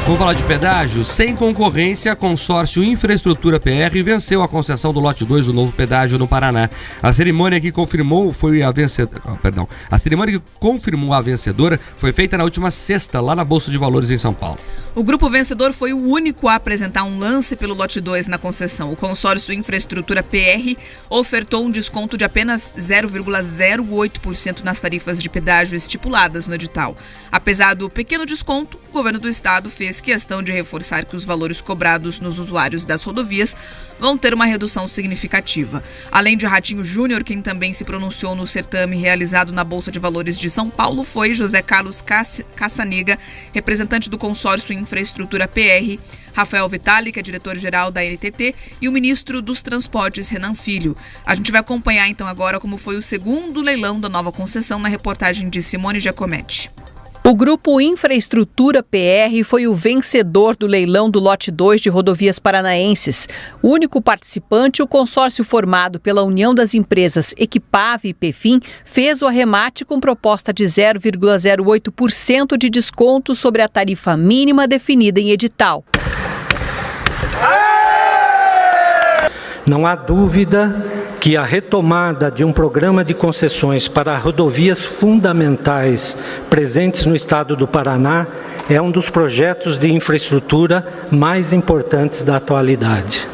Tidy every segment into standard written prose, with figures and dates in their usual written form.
Vamos falar de pedágio? Sem concorrência, consórcio Infraestrutura PR venceu a concessão do lote 2 do novo pedágio no Paraná. A cerimônia que confirmou a vencedora foi feita na última sexta, lá na Bolsa de Valores em São Paulo. O grupo vencedor foi o único a apresentar um lance pelo lote 2 na concessão. O consórcio Infraestrutura PR ofertou um desconto de apenas 0,08% nas tarifas de pedágio estipuladas no edital. Apesar do pequeno desconto, o governo do estado fez questão de reforçar que os valores cobrados nos usuários das rodovias vão ter uma redução significativa. Além de Ratinho Júnior, quem também se pronunciou no certame realizado na Bolsa de Valores de São Paulo foi José Carlos Caçaniga, representante do consórcio Infraestrutura PR, Rafael Vitali, que é diretor-geral da NTT, e o ministro dos Transportes, Renan Filho. A gente vai acompanhar então agora como foi o segundo leilão da nova concessão na reportagem de Simone Giacometti. O grupo Infraestrutura PR foi o vencedor do leilão do lote 2 de rodovias paranaenses. O único participante, o consórcio formado pela União das Empresas Equipave e Pefim, fez o arremate com proposta de 0,08% de desconto sobre a tarifa mínima definida em edital. Não há dúvida que a retomada de um programa de concessões para rodovias fundamentais presentes no estado do Paraná é um dos projetos de infraestrutura mais importantes da atualidade.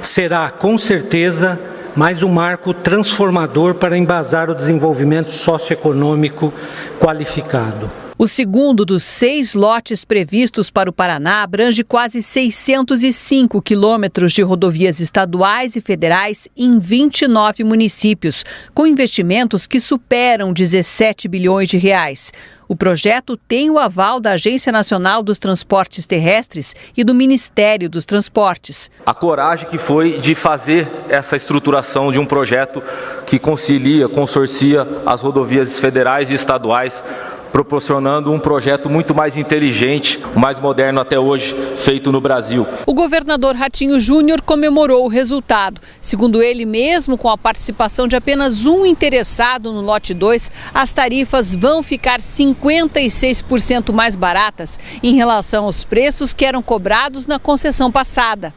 Será, com certeza, mais um marco transformador para embasar o desenvolvimento socioeconômico qualificado. O segundo dos 6 lotes previstos para o Paraná abrange quase 605 quilômetros de rodovias estaduais e federais em 29 municípios, com investimentos que superam 17 bilhões de reais. O projeto tem o aval da Agência Nacional dos Transportes Terrestres e do Ministério dos Transportes. A coragem que foi de fazer essa estruturação de um projeto que consorcia as rodovias federais e estaduais, proporcionando um projeto muito mais inteligente, o mais moderno até hoje feito no Brasil. O governador Ratinho Júnior comemorou o resultado. Segundo ele, mesmo com a participação de apenas um interessado no lote 2, as tarifas vão ficar 56% mais baratas em relação aos preços que eram cobrados na concessão passada.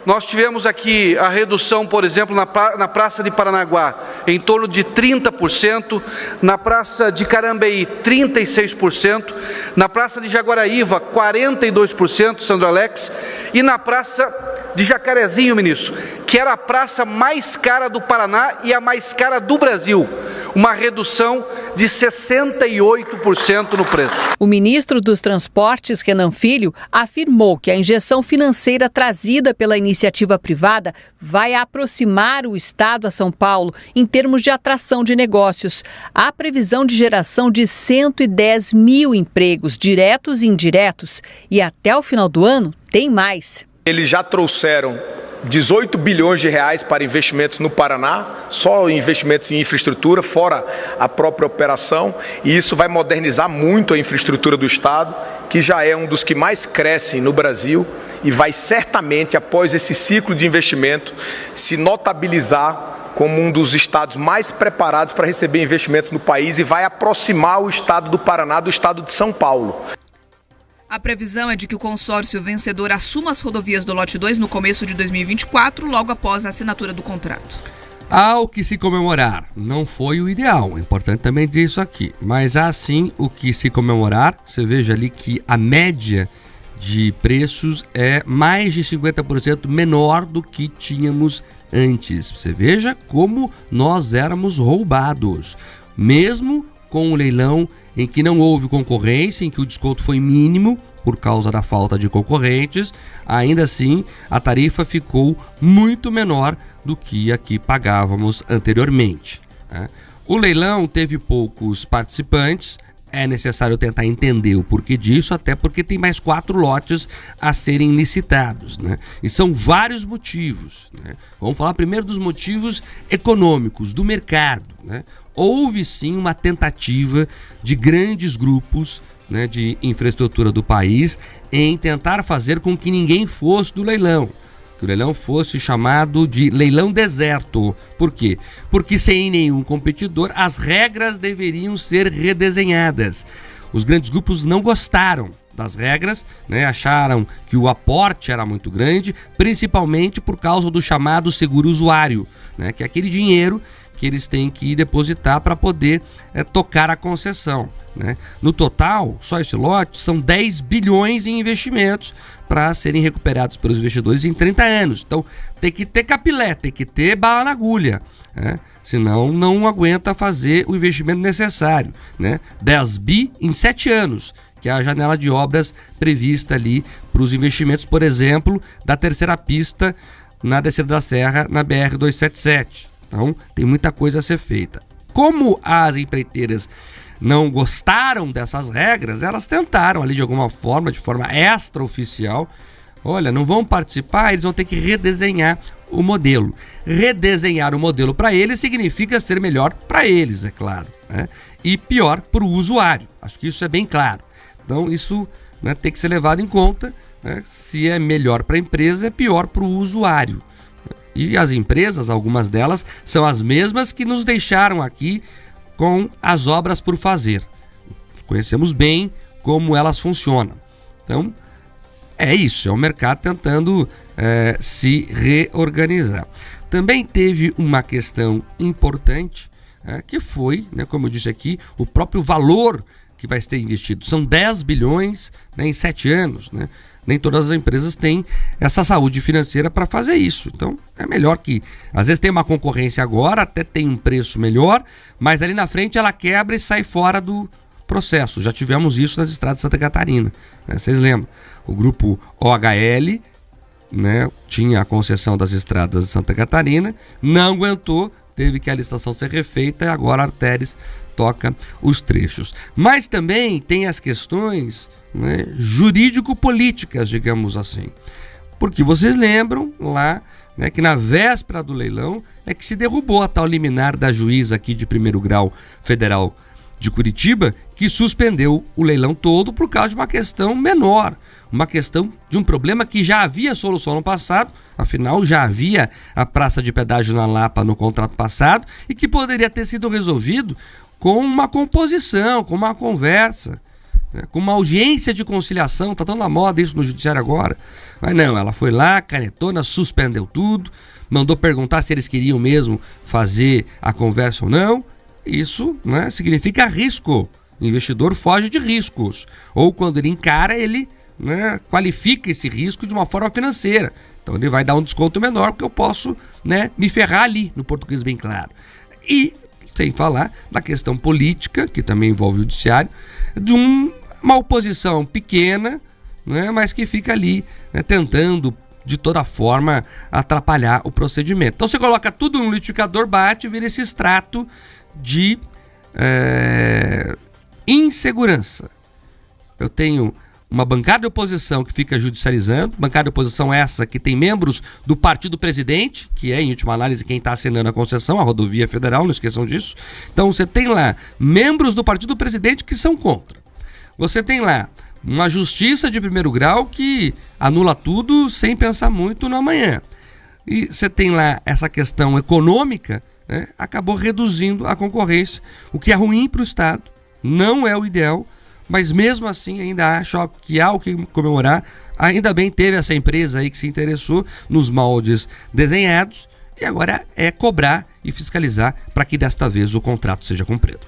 Nós tivemos aqui a redução, por exemplo, na Praça de Paranaguá, em torno de 30%, na Praça de Carambeí, 36%, na Praça de Jaguaraíva, 42%, Sandro Alex, e na Praça de Jacarezinho, ministro, que era a praça mais cara do Paraná e a mais cara do Brasil. Uma redução de 68% no preço. O ministro dos Transportes, Renan Filho, afirmou que a injeção financeira trazida pela iniciativa privada vai aproximar o Estado a São Paulo em termos de atração de negócios. Há previsão de geração de 110 mil empregos, diretos e indiretos, e até o final do ano tem mais. Eles já trouxeram 18 bilhões de reais para investimentos no Paraná, só investimentos em infraestrutura, fora a própria operação, e isso vai modernizar muito a infraestrutura do Estado, que já é um dos que mais crescem no Brasil e vai certamente, após esse ciclo de investimento, se notabilizar como um dos estados mais preparados para receber investimentos no país e vai aproximar o estado do Paraná do estado de São Paulo. A previsão é de que o consórcio vencedor assuma as rodovias do lote 2 no começo de 2024, logo após a assinatura do contrato. Há o que se comemorar. Não foi o ideal, é importante também dizer isso aqui. Mas há sim o que se comemorar. Você veja ali que a média de preços é mais de 50% menor do que tínhamos antes. Você veja como nós éramos roubados. Mesmo com o leilão em que não houve concorrência, em que o desconto foi mínimo por causa da falta de concorrentes, ainda assim a tarifa ficou muito menor do que a que pagávamos anteriormente, né? O leilão teve poucos participantes, é necessário tentar entender o porquê disso, até porque tem mais 4 lotes a serem licitados, né? E são vários motivos, né? Vamos falar primeiro dos motivos econômicos, do mercado, né? Houve sim uma tentativa de grandes grupos, né, de infraestrutura do país em tentar fazer com que ninguém fosse do leilão. Que o leilão fosse chamado de leilão deserto. Por quê? Porque sem nenhum competidor as regras deveriam ser redesenhadas. Os grandes grupos não gostaram das regras, né? Acharam que o aporte era muito grande, principalmente por causa do chamado seguro usuário, né? Que é aquele dinheiro que eles têm que depositar para poder tocar a concessão, né? No total, só esse lote, são 10 bilhões em investimentos para serem recuperados pelos investidores em 30 anos. Então, tem que ter capilé, tem que ter bala na agulha, né? Senão não aguenta fazer o investimento necessário, né? 10 bi em 7 anos, que é a janela de obras prevista ali para os investimentos, por exemplo, da terceira pista na descida da serra, na BR-277. Então, tem muita coisa a ser feita. Como as empreiteiras não gostaram dessas regras, elas tentaram ali de alguma forma, de forma extraoficial, olha, não vão participar, eles vão ter que redesenhar o modelo. Redesenhar o modelo para eles significa ser melhor para eles, é claro, né? E pior para o usuário. Acho que isso é bem claro. Então, isso, né, tem que ser levado em conta, né? Se é melhor para a empresa, é pior para o usuário. E as empresas, algumas delas, são as mesmas que nos deixaram aqui com as obras por fazer. Conhecemos bem como elas funcionam. Então, é isso, é o mercado tentando se reorganizar. Também teve uma questão importante, que foi, né, como eu disse aqui, o próprio valor que vai ser investido. São 10 bilhões, né, em 7 anos, né? Nem todas as empresas têm essa saúde financeira para fazer isso. Então, é melhor que... Às vezes tem uma concorrência agora, até tem um preço melhor, mas ali na frente ela quebra e sai fora do processo. Já tivemos isso nas estradas de Santa Catarina, né? Vocês lembram? O grupo OHL, né, tinha a concessão das estradas de Santa Catarina, não aguentou, teve que a licitação ser refeita e agora a Artéres toca os trechos. Mas também tem as questões, né, jurídico-políticas, digamos assim. Porque vocês lembram lá, né, que na véspera do leilão é que se derrubou a tal liminar da juíza aqui de primeiro grau federal de Curitiba, que suspendeu o leilão todo por causa de uma questão menor, uma questão de um problema que já havia solução no passado, afinal já havia a praça de pedágio na Lapa no contrato passado e que poderia ter sido resolvido com uma composição, com uma conversa, né, com uma audiência de conciliação. Está tão na moda isso no judiciário agora. Mas não, ela foi lá, canetona, suspendeu tudo, mandou perguntar se eles queriam mesmo fazer a conversa ou não. Isso, né, significa risco. O investidor foge de riscos. Ou quando ele encara, ele, né, qualifica esse risco de uma forma financeira. Então ele vai dar um desconto menor porque eu posso, né, me ferrar ali, no português bem claro. E sem falar da questão política, que também envolve o judiciário, de uma oposição pequena, né, mas que fica ali, né, tentando de toda forma atrapalhar o procedimento. Então você coloca tudo no liquidificador, bate e vira esse extrato de insegurança. Eu tenho uma bancada de oposição que fica judicializando, bancada de oposição essa que tem membros do partido presidente, que é, em última análise, quem está assinando a concessão, a rodovia federal, não esqueçam disso. Então você tem lá membros do partido presidente que são contra. Você tem lá uma justiça de primeiro grau que anula tudo sem pensar muito no amanhã. E você tem lá essa questão econômica, né, acabou reduzindo a concorrência, o que é ruim para o Estado, não é o ideal, mas mesmo assim ainda acho que há o que comemorar. Ainda bem teve essa empresa aí que se interessou nos moldes desenhados e agora é cobrar e fiscalizar para que desta vez o contrato seja cumprido.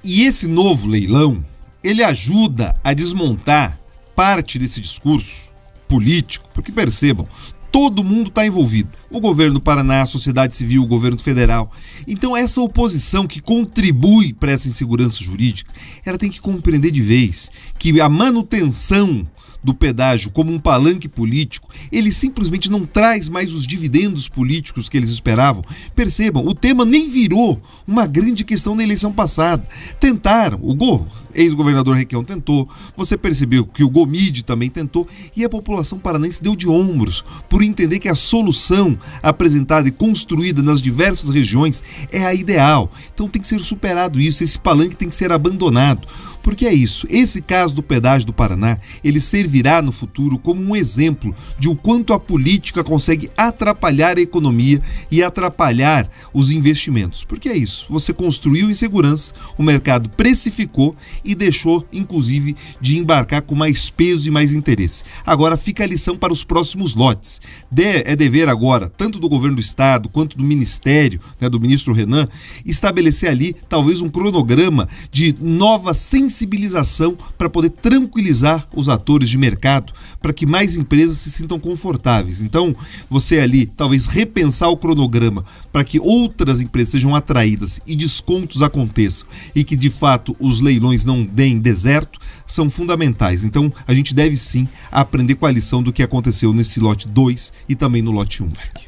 E esse novo leilão, ele ajuda a desmontar parte desse discurso político, porque percebam, todo mundo está envolvido. O governo do Paraná, a sociedade civil, o governo federal. Então essa oposição que contribui para essa insegurança jurídica, ela tem que compreender de vez que a manutenção do pedágio como um palanque político, ele simplesmente não traz mais os dividendos políticos que eles esperavam. Percebam, o tema nem virou uma grande questão na eleição passada. Tentaram, o ex-governador Requião tentou, você percebeu que o Gomide também tentou, e a população paranaense deu de ombros por entender que a solução apresentada e construída nas diversas regiões é a ideal. Então tem que ser superado isso, esse palanque tem que ser abandonado. Porque é isso, esse caso do pedágio do Paraná, ele servirá no futuro como um exemplo de o quanto a política consegue atrapalhar a economia e atrapalhar os investimentos. Porque é isso, você construiu insegurança, o mercado precificou e deixou, inclusive, de embarcar com mais peso e mais interesse. Agora fica a lição para os próximos lotes. É dever agora, tanto do governo do estado quanto do ministério, do ministro Renan, estabelecer ali talvez um cronograma de nova sensibilização para poder tranquilizar os atores de mercado, para que mais empresas se sintam confortáveis. Então, você ali talvez repensar o cronograma para que outras empresas sejam atraídas e descontos aconteçam e que de fato os leilões não deem deserto, são fundamentais. Então, a gente deve sim aprender com a lição do que aconteceu nesse lote 2 e também no lote 1.